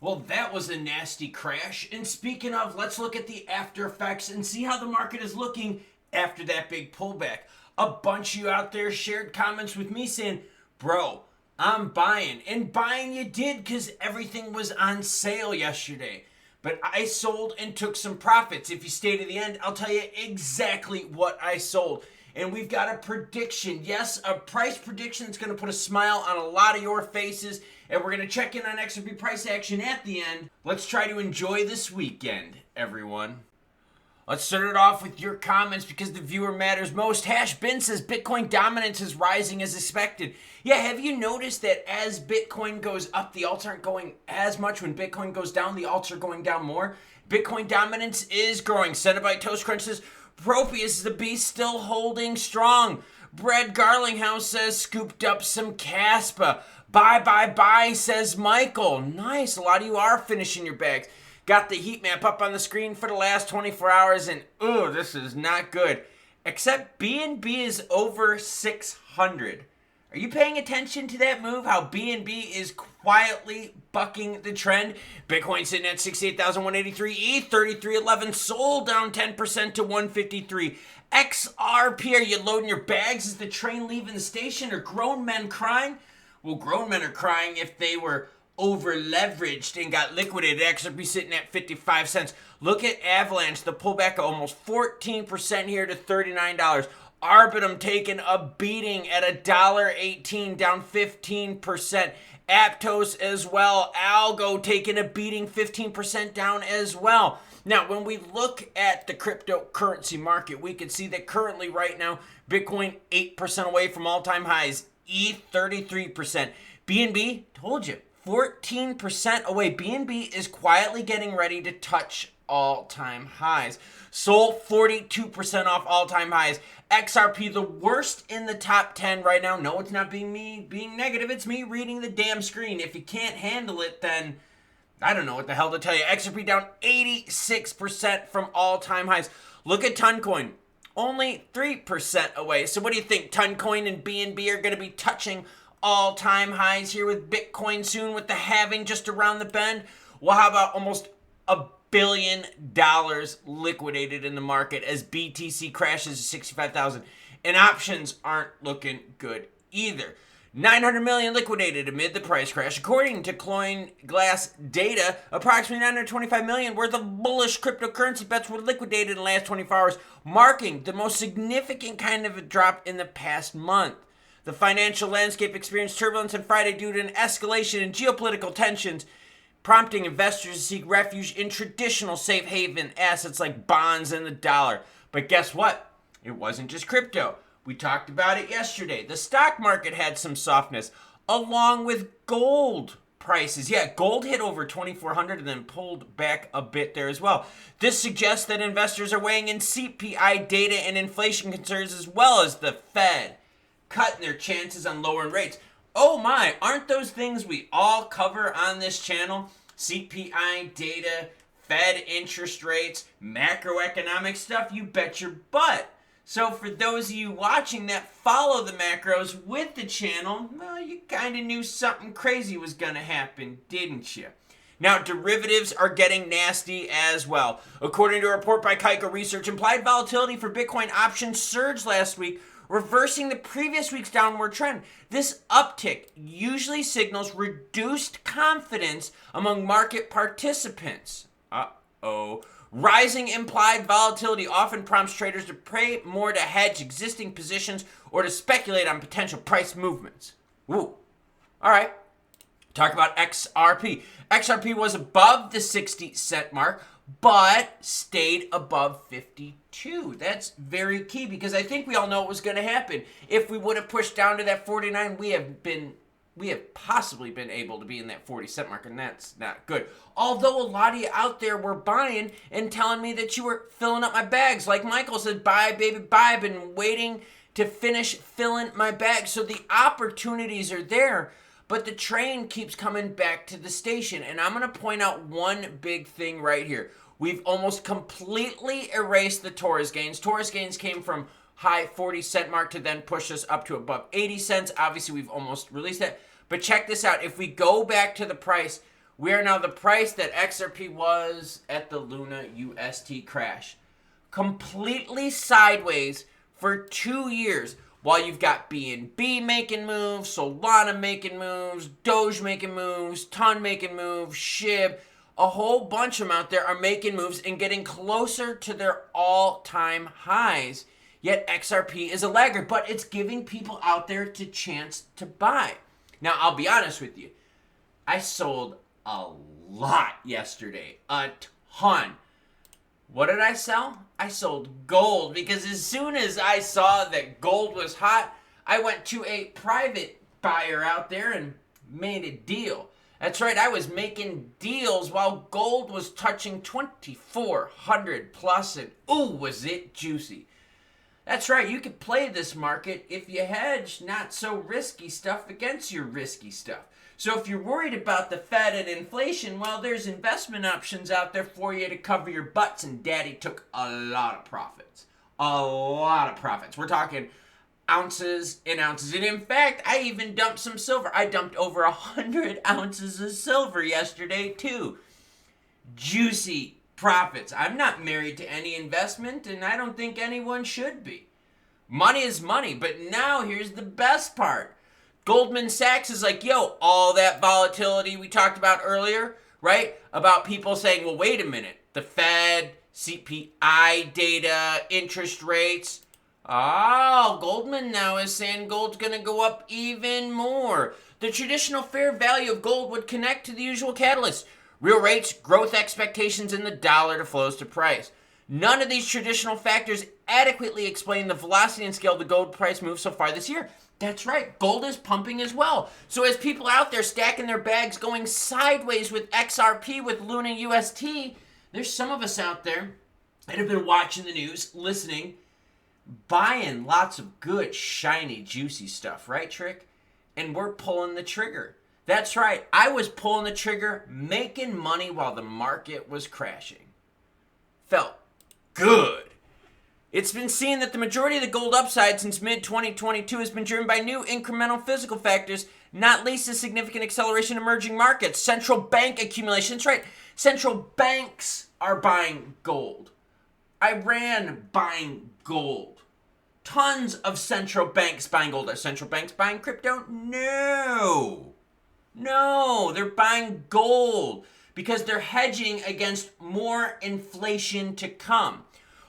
Well, that was a nasty crash. And speaking of, let's look at the after effects and see how the market is looking after that big pullback. A bunch of you out there shared comments with me saying, bro, I'm buying. And buying you did because everything was on sale yesterday. But I sold and took some profits. If you stay to the end, I'll tell you exactly what I sold. And we've got a prediction. Yes, a price prediction that's going to put a smile on a lot of your faces. And we're going to check in on XRP price action at the end. Let's try to enjoy this weekend, everyone. Let's start it off with your comments because the viewer matters most. Bin says Bitcoin dominance is rising as expected. Yeah, have you noticed that as Bitcoin goes up, the alts aren't going as much? When Bitcoin goes down, the alts are going down more. Bitcoin dominance is growing. Cenobite Toast Crunch says Propius the Beast still holding strong. Brad Garlinghouse says scooped up some Caspa. Bye, says Michael. Nice, a lot of you are finishing your bags. Got the heat map up on the screen for the last 24 hours, and ooh, this is not good. Except BNB is over 600. Are you paying attention to that move? How BNB is quietly bucking the trend. Bitcoin sitting at 68,183. ETH 3311. Sol down 10% to 153. XRP, are you loading your bags? Is the train leaving the station? Are grown men crying? Well, grown men are crying if they were over leveraged and got liquidated. XRP sitting at 55 cents. Look at Avalanche, the pullback of almost 14% here to $39. Arbitum taking a beating at $1.18, down 15%. Aptos as well. Algo taking a beating, 15% down as well. Now, when we look at the cryptocurrency market, we can see that currently right now, Bitcoin 8% away from all-time highs. ETH 33%. BNB, told you, 14% away. BNB is quietly getting ready to touch all-time highs. Sol 42% off all-time highs. XRP the worst in the top 10 right now. No, it's not me being negative. It's me reading the damn screen. If you can't handle it, then I don't know what the hell to tell you. XRP down 86% from all-time highs. Look at Toncoin. Only 3% away. So what do you think? Toncoin and BNB are going to be touching all-time highs here with Bitcoin soon, with the halving just around the bend? Well, how about almost $1 billion liquidated in the market as BTC crashes to 65,000? And options aren't looking good either. 900 million liquidated amid the price crash. According to CoinGlass data, approximately 925 million worth of bullish cryptocurrency bets were liquidated in the last 24 hours, marking the most significant kind of a drop in the past month. The financial landscape experienced turbulence on Friday due to an escalation in geopolitical tensions, prompting investors to seek refuge in traditional safe haven assets like bonds and the dollar. But guess what? It wasn't just crypto. We talked about it yesterday. The stock market had some softness, along with gold prices. Yeah, gold hit over 2,400 and then pulled back a bit there as well. This suggests that investors are weighing in CPI data and inflation concerns, as well as the Fed cutting their chances on lowering rates. Oh my, aren't those things we all cover on this channel? CPI data, Fed interest rates, macroeconomic stuff, you bet your butt. So for those of you watching that follow the macros with the channel, well, you kind of knew something crazy was going to happen, didn't you? Now, derivatives are getting nasty as well. According to a report by Kaiko Research, implied volatility for Bitcoin options surged last week, reversing the previous week's downward trend. This uptick usually signals reduced confidence among market participants. Rising implied volatility often prompts traders to pay more to hedge existing positions or to speculate on potential price movements. Ooh. All right. Talk about XRP. XRP was above the 60 cent mark, but stayed above 52. That's very key because I think we all know what was going to happen. If we would have pushed down to that 49, we have possibly been able to be in that 40 cent mark, and that's not good. Although a lot of you out there were buying and telling me that you were filling up my bags. Like Michael said, buy, baby, buy. I've been waiting to finish filling my bag. So the opportunities are there, but the train keeps coming back to the station. And I'm going to point out one big thing right here. We've almost completely erased the Taurus gains. Taurus gains came from high 40 cent mark to then push us up to above 80 cents. Obviously, we've almost released that. But check this out. If we go back to the price, We are now the price that XRP was at the Luna UST crash. Completely sideways for 2 years. While you've got BNB making moves, Solana making moves, Doge making moves, Ton making moves, SHIB, a whole bunch of them out there are making moves and getting closer to their all-time highs. Yet XRP is a laggard, but it's giving people out there the chance to buy. Now, I'll be honest with you. I sold a lot yesterday. A ton. What did I sell? I sold gold because as soon as I saw that gold was hot, I went to a private buyer out there and made a deal. That's right, I was making deals while gold was touching 2,400 plus, and ooh, was it juicy. That's right, you could play this market if you hedge not so risky stuff against your risky stuff. So if you're worried about the Fed and inflation, well, there's investment options out there for you to cover your butts, and Daddy took a lot of profits. A lot of profits. We're talking ounces and ounces. And in fact, I even dumped some silver. I dumped over 100 ounces of silver yesterday, too. Juicy profits. I'm not married to any investment, and I don't think anyone should be. Money is money, but now here's the best part. Goldman Sachs is like, yo, all that volatility we talked about earlier, right? About people saying, well, wait a minute. The Fed, CPI data, interest rates. Oh, Goldman now is saying gold's going to go up even more. The traditional fair value of gold would connect to the usual catalysts. Real rates, growth expectations, and the dollar to flows to price. None of these traditional factors adequately explain the velocity and scale of the gold price move so far this year. That's right, gold is pumping as well. So as people out there stacking their bags going sideways with XRP, with Luna UST, there's some of us out there that have been watching the news, listening, buying lots of good, shiny, juicy stuff, right, Trick? And we're pulling the trigger. That's right, I was pulling the trigger, making money while the market was crashing. Felt good. It's been seen that the majority of the gold upside since mid-2022 has been driven by new incremental physical factors, not least a significant acceleration in emerging markets. Central bank accumulation. That's right. Central banks are buying gold. Iran buying gold. Tons of central banks buying gold. Are central banks buying crypto? No. No, they're buying gold because they're hedging against more inflation to come.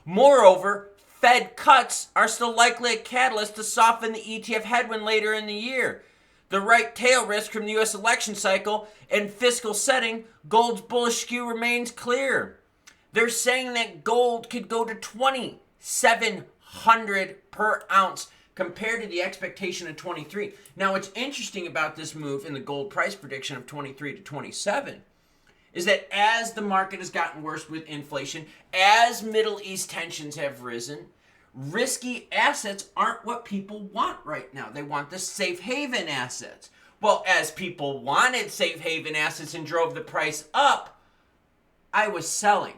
Moreover, Fed cuts are still likely a catalyst to soften the ETF headwind later in the year. The right tail risk from the U.S. election cycle and fiscal setting, gold's bullish skew remains clear. They're saying that gold could go to $2,700 per ounce compared to the expectation of 23. Now, what's interesting about this move in the gold price prediction of 23 to 27 is that as the market has gotten worse with inflation, as Middle East tensions have risen, risky assets aren't what people want right now. They want the safe haven assets. Well, as people wanted safe haven assets and drove the price up, I was selling.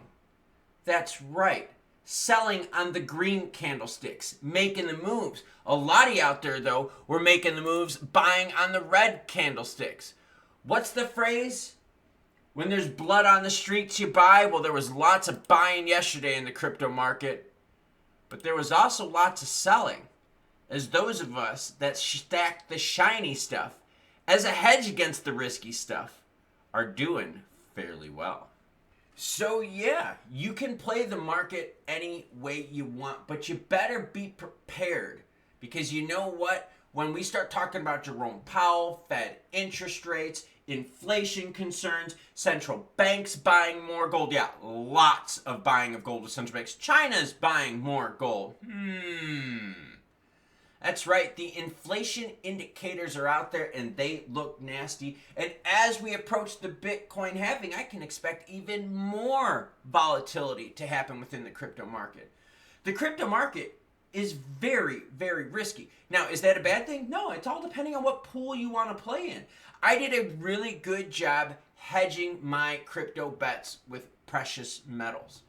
That's right. Selling on the green candlesticks, making the moves. A lot of you out there, though, were making the moves, buying on the red candlesticks. What's the phrase? When there's blood on the streets, you buy. Well, there was lots of buying yesterday in the crypto market, but there was also lots of selling, as those of us that stack the shiny stuff as a hedge against the risky stuff are doing fairly well. So yeah, you can play the market any way you want, but you better be prepared, because you know what? When we start talking about Jerome Powell, Fed interest rates, inflation concerns, central banks buying more gold. Yeah, lots of buying of gold with central banks. China's buying more gold. That's right, the inflation indicators are out there and they look nasty. And as we approach the Bitcoin halving, I can expect even more volatility to happen within the crypto market. The crypto market is very, very risky. Now, is that a bad thing? No, it's all depending on what pool you want to play in. I did a really good job hedging my crypto bets with precious metals,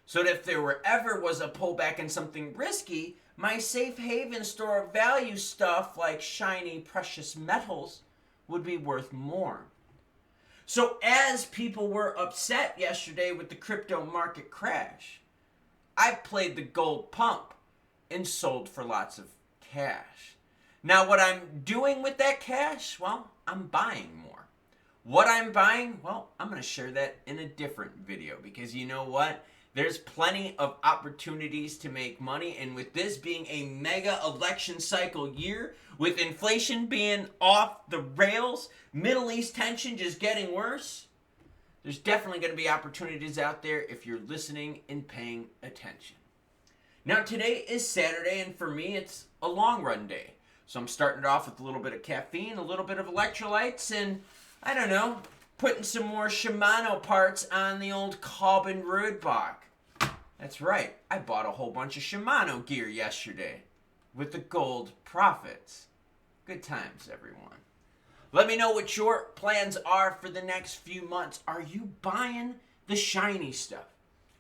so that if there ever was a pullback in something risky, my safe haven store of value stuff like shiny precious metals would be worth more. So as people were upset yesterday with the crypto market crash, I played the gold pump and sold for lots of cash. Now what I'm doing with that cash, well, I'm buying more. What I'm buying, well, I'm going to share that in a different video because you know what? There's plenty of opportunities to make money, and with this being a mega election cycle year, with inflation being off the rails, Middle East tension just getting worse, there's definitely going to be opportunities out there if you're listening and paying attention. Now today is Saturday, and for me it's a long run day. So I'm starting it off with a little bit of caffeine, a little bit of electrolytes, and I don't know, putting some more Shimano parts on the old Carbon Roadblock. That's right, I bought a whole bunch of Shimano gear yesterday with the gold profits. Good times, everyone. Let me know what your plans are for the next few months. Are you buying the shiny stuff?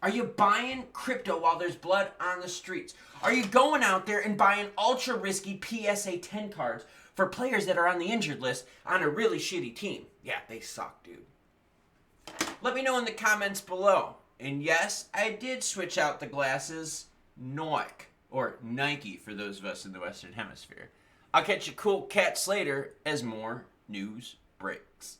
Are you buying crypto while there's blood on the streets? Are you going out there and buying ultra risky PSA 10 cards for players that are on the injured list on a really shitty team? Yeah, they suck, dude. Let me know in the comments below. And yes, I did switch out the glasses. Nike, or Nike for those of us in the Western Hemisphere. I'll catch you cool cats later as more news breaks.